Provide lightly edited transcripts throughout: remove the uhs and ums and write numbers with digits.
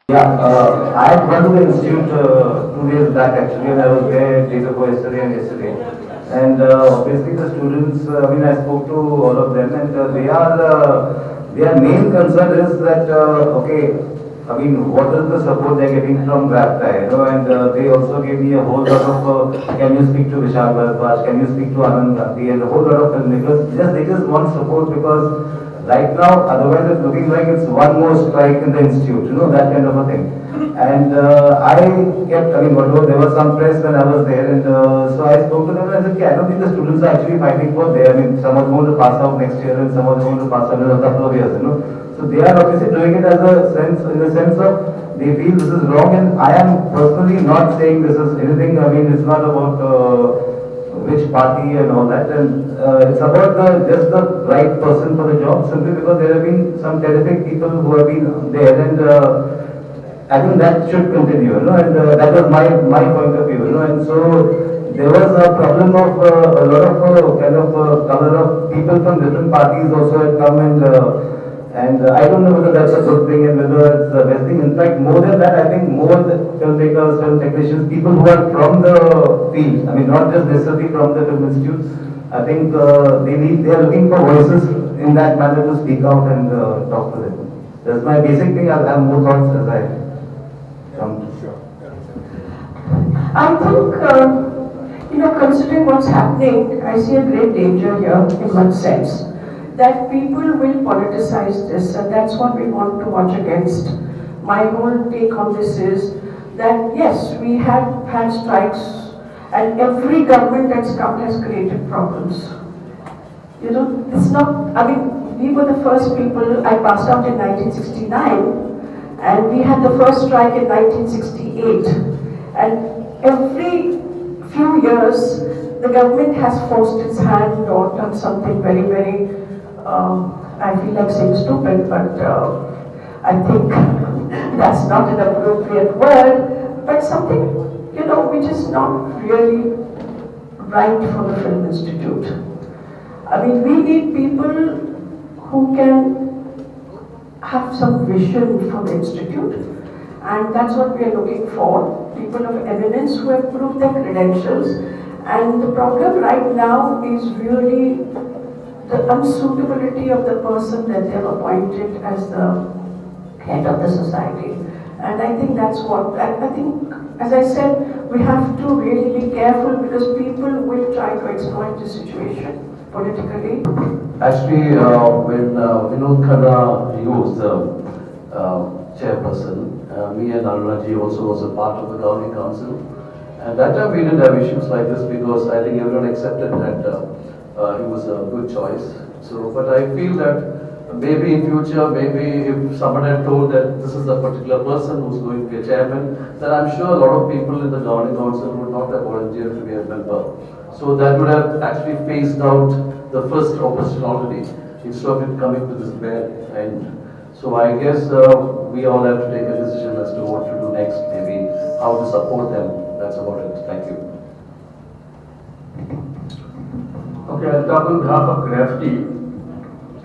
Yeah, I had gone to the institute 2 days back actually, and I was there day before yesterday and yesterday. And obviously the students, I spoke to all of them, and their main concern is that what is the support they're getting from GrabTie, and they also gave me a whole lot of, can you speak to Vishal Bharadwaj, can you speak to Anand Gandhi, and a whole lot of filmmakers. They just want support because right now, otherwise it's looking like it's one more strike in the institute, that kind of a thing. And there was some press when I was there, and so I spoke to them and I said, okay, I don't think the students are actually fighting for there. Some are going to pass out next year and some are going to pass out in a couple of years, So they are obviously doing it in the sense of they feel this is wrong, and I am personally not saying this is anything, it's not about which party and all that, and it's about just the right person for the job, simply because there have been some terrific people who have been there, and I think that should continue, and that was my point of view, and so there was a problem of a lot of color of people from different parties also had come, and I don't know whether that's a good thing and whether it's the best thing. In fact, more than that, I think more the filmmakers, film technicians, people who are from the field, not just necessarily from the film institute, I think they are looking for voices in that manner to speak out and talk to them. That's my basic thing. I'll have more thoughts as I come. Sure. I think, considering what's happening, I see a great danger here in one sense. That people will politicize this, and that's what we want to watch against. My whole take on this is that yes, we have had strikes, and every government that's come has created problems. It's not, we were the first people. I passed out in 1969, and we had the first strike in 1968. And every few years, the government has forced its hand or done something very, very I feel like saying stupid, but I think that's not an appropriate word, but something, which is not really right for the Film Institute. We need people who can have some vision for the Institute, and that's what we are looking for, people of eminence who have proved their credentials. And the problem right now is really the unsuitability of the person that they have appointed as the head of the society. And I think that's what, I think, as I said, we have to really be careful because people will try to exploit the situation politically. Actually, when Vinod Khanna, he was the chairperson, me and Arunaji also was a part of the governing council. And that time we didn't have issues like this because I think everyone accepted that he was a good choice. So, but I feel that maybe in future, maybe if someone had told that this is a particular person who's going to be a chairman, then I'm sure a lot of people in the governing council would not have volunteered to be a member. So that would have actually phased out the first opportunity instead of it coming to this bad end. So I guess we all have to take a decision as to what to do next, maybe how to support them. That's about it. Thank you. Okay, I'll talk on behalf of GrafTie.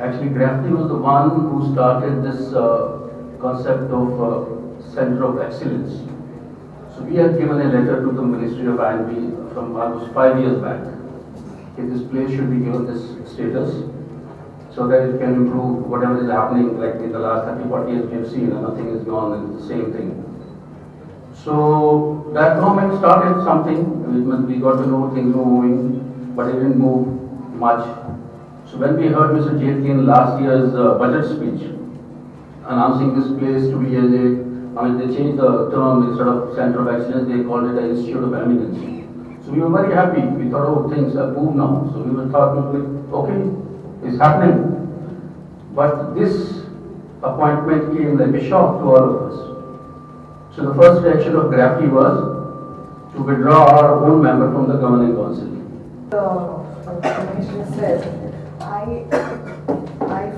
Actually, GrafTie was the one who started this concept of Center of Excellence. So we had given a letter to the Ministry of I&B from almost 5 years back. Okay, this place should be given this status so that it can improve whatever is happening, like in the last 30-40 years we have seen, and nothing is gone and it's the same thing. So that government started something, we got to know things were moving, but it didn't move much. So when we heard Mr. Jaitley in last year's budget speech announcing this place to be as they changed the term, instead of Center of Excellence, they called it an Institute of Eminence. So we were very happy. We thought, oh, things have moved now. So we thought, okay, it's happening. But this appointment came like a shock to all of us. So the first reaction of GrafTie was to withdraw our own member from the governing council. The commissioner said, I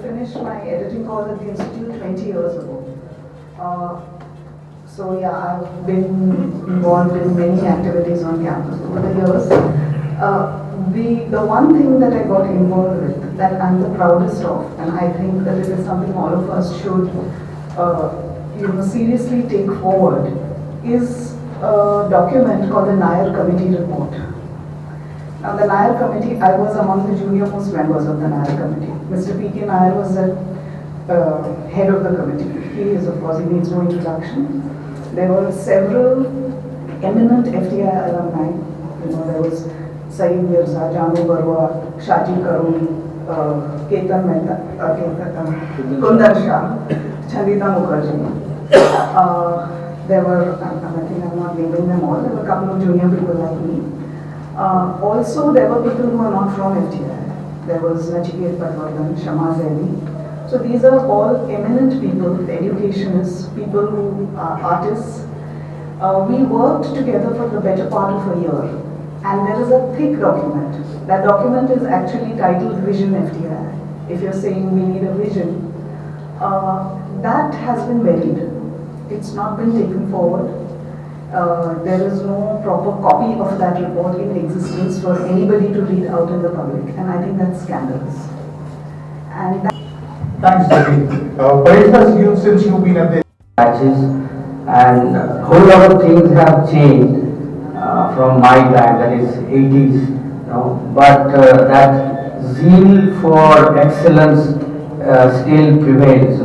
finished my editing course at the Institute 20 years ago. So yeah, I've been involved in many activities on campus over the years. The one thing that I got involved with that I'm the proudest of, and I think that it is something all of us should, seriously take forward, is a document called the Nair Committee Report. Now, the Nair Committee, I was among the junior most members of the Nair Committee. Mr. P.K. Nair was the head of the committee. He is, of course, he needs no introduction. There were several eminent FTI alumni. There was Saeed Mirza, Janu Barua, Shaji Karuni, Ketan Mehta, Kundar Shah, Chandita Mukherjee. There were, I think I'm not naming them all, there were a couple of junior people like me. Also, there were people who are not from FTI. There was Nachiket Patwardhan, Shama Zaidi. So these are all eminent people, educationists, people who are artists. We worked together for the better part of a year. And there is a thick document. That document is actually titled Vision FTI. If you're saying we need a vision, that has been buried. It's not been taken forward. There is no proper copy of that report in existence for anybody to read out in the public, and I think that's scandalous. And Thanks, Devi. Parishas, since you've been at the matches, and a whole lot of things have changed from my time, that is 80s, but that zeal for excellence still prevails,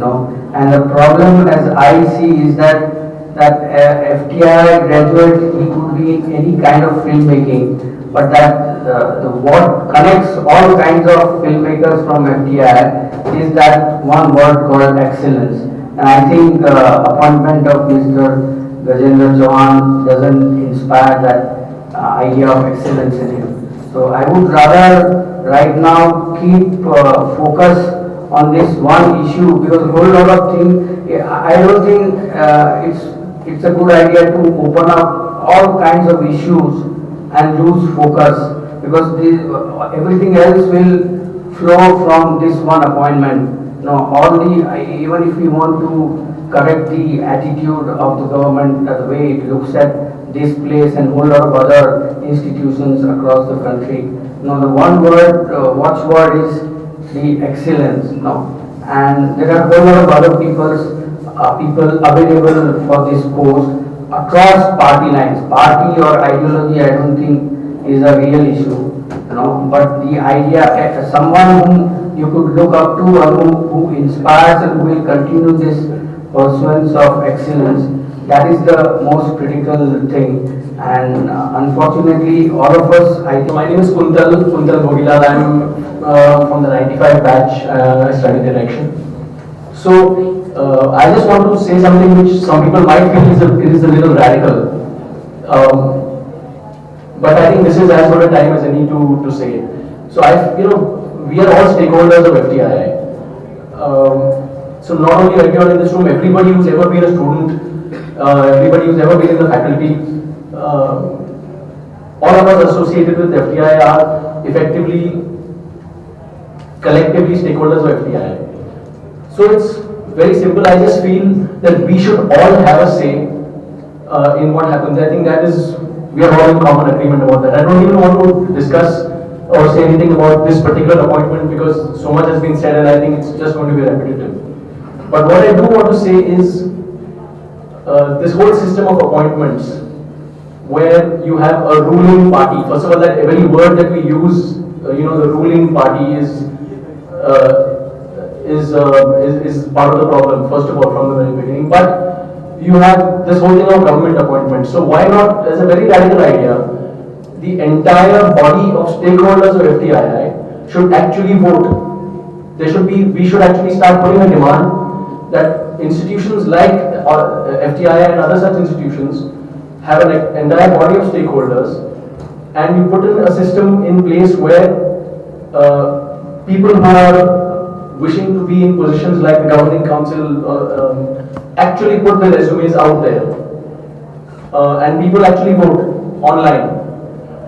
and the problem as I see is that FTI graduate, he could be in any kind of filmmaking, but that what connects all kinds of filmmakers from FTI is that one word called excellence. And I think appointment of Mr. Gajendra Chauhan doesn't inspire that idea of excellence in him. So I would rather right now keep focus on this one issue, because a whole lot of things, I don't think it's a good idea to open up all kinds of issues and lose focus, because everything else will flow from this one appointment. Even if we want to correct the attitude of the government, the way it looks at this place and a whole lot of other institutions across the country, the one word, watchword is the excellence. And there are a whole lot of other people available for this post across party lines. Party or ideology, I don't think is a real issue, but the idea, someone whom you could look up to or who inspires and who will continue this pursuance of excellence, that is the most critical thing. And unfortunately, all of us, My name is Kuntal Bhogilal. I'm from the 95 batch. I study direction. So I just want to say something which some people might feel is a little radical. But I think this is as good a time as any to say it. So we are all stakeholders of FTI. So not only everyone in this room, everybody who's ever been a student, everybody who's ever been in the faculty, all of us associated with FTI are effectively, collectively stakeholders of FTI. So it's very simple. I just feel that we should all have a say in what happens. I think that is, we are all in common agreement about that. I don't even want to discuss or say anything about this particular appointment because so much has been said and I think it's just going to be repetitive. But what I do want to say is this whole system of appointments where you have a ruling party. First of all, that every word that we use, the ruling party is part of the problem, first of all, from the very beginning. But you have this whole thing of government appointments. So why not, as a very radical idea, the entire body of stakeholders of FTII should actually vote. We should actually start putting a demand that institutions like FTII and other such institutions have an entire body of stakeholders, and you put in a system in place where people who are wishing to be in positions like the governing council actually put their resumes out there, and people actually vote online.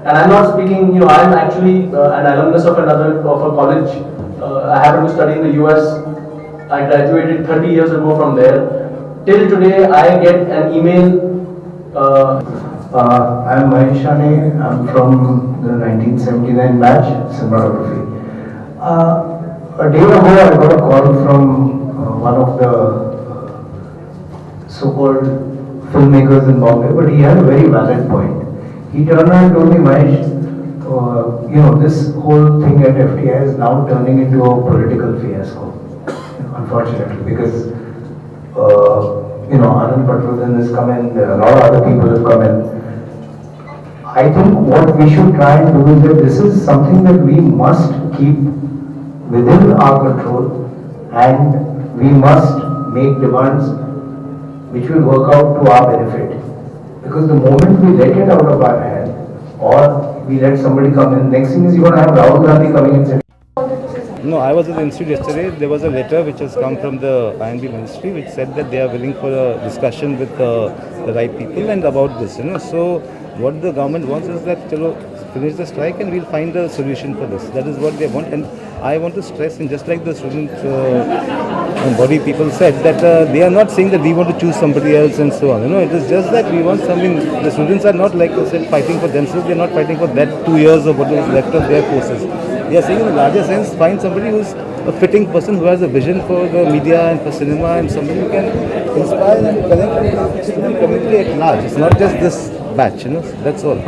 And I'm not speaking, I'm actually an alumnus of a college. I happen to study in the US. I graduated 30 years ago from there. Till today, I get an email. I'm Maheshani. I'm from the 1979 batch, cinematography. A day ago, I got a call from one of the so-called filmmakers in Bombay, but he had a very valid point. He turned around and told me, Mahesh, this whole thing at FTI is now turning into a political fiasco, unfortunately, because, Anand Patwardhan has come in, a lot of other people have come in. I think what we should try and do is that this is something that we must keep within our control, and we must make demands which will work out to our benefit. Because the moment we let it out of our hand, or we let somebody come in, next thing is you're going to have Rahul Gandhi coming and saying, No, I was at the institute yesterday. There was a letter which has come from the INB ministry which said that they are willing for a discussion with the right people and about this. So what the government wants is that finish the strike and we'll find a solution for this. That is what they want. And I want to stress, and just like the student body people said, that they are not saying that we want to choose somebody else and so on. It is just that we want something. The students are not, like I said, fighting for themselves. They are not fighting for that 2 years of what is left of their courses. They are saying in a larger sense, find somebody who's a fitting person, who has a vision for the media and for cinema, and somebody who can inspire and connect with the student community at large. It's not just this batch, that's all.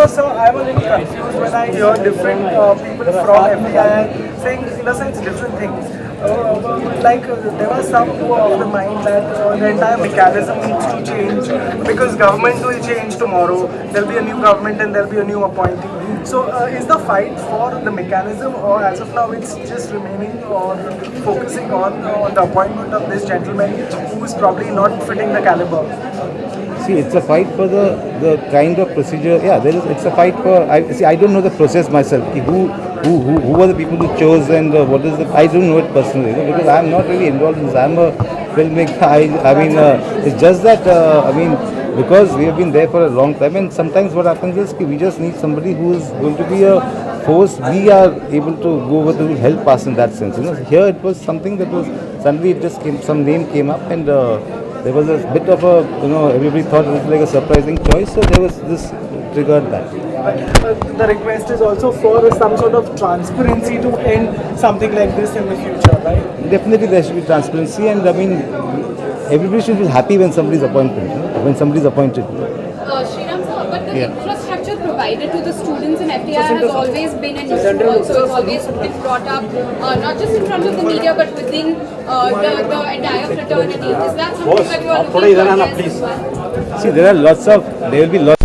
Sir, I'm a little confused when I hear different people from FTI saying, in a sense, different things. There was some who are of the mind that the entire mechanism needs to change because government will change tomorrow. There'll be a new government and there'll be a new appointee. So, is the fight for the mechanism, or as of now, it's just remaining or focusing on the appointment of this gentleman who is probably not fitting the caliber? See, it's a fight for the kind of procedure. Yeah, it's a fight for. I don't know the process myself. Who are the people who chose, and what is the? I don't know it personally, because I'm not really involved in this. I'm a filmmaker. It's just that because we have been there for a long time, and sometimes what happens is we just need somebody who is going to be a force. We are able to go over to help us in that sense. Here it was something that was suddenly it just came. Some name came up, and there was a bit of a everybody thought it was like a surprising choice. So there was this triggered that. The request is also for some sort of transparency to end something like this in the future, right? Definitely there should be transparency, and everybody should be happy when somebody is appointed. When somebody is appointed. Sriram sir, but the infrastructure provided to the students in FTI has always been an issue also. It's always been brought up, not just in front of the media, but within the entire fraternity. Is that something that you are looking to address as well? See, there will be lots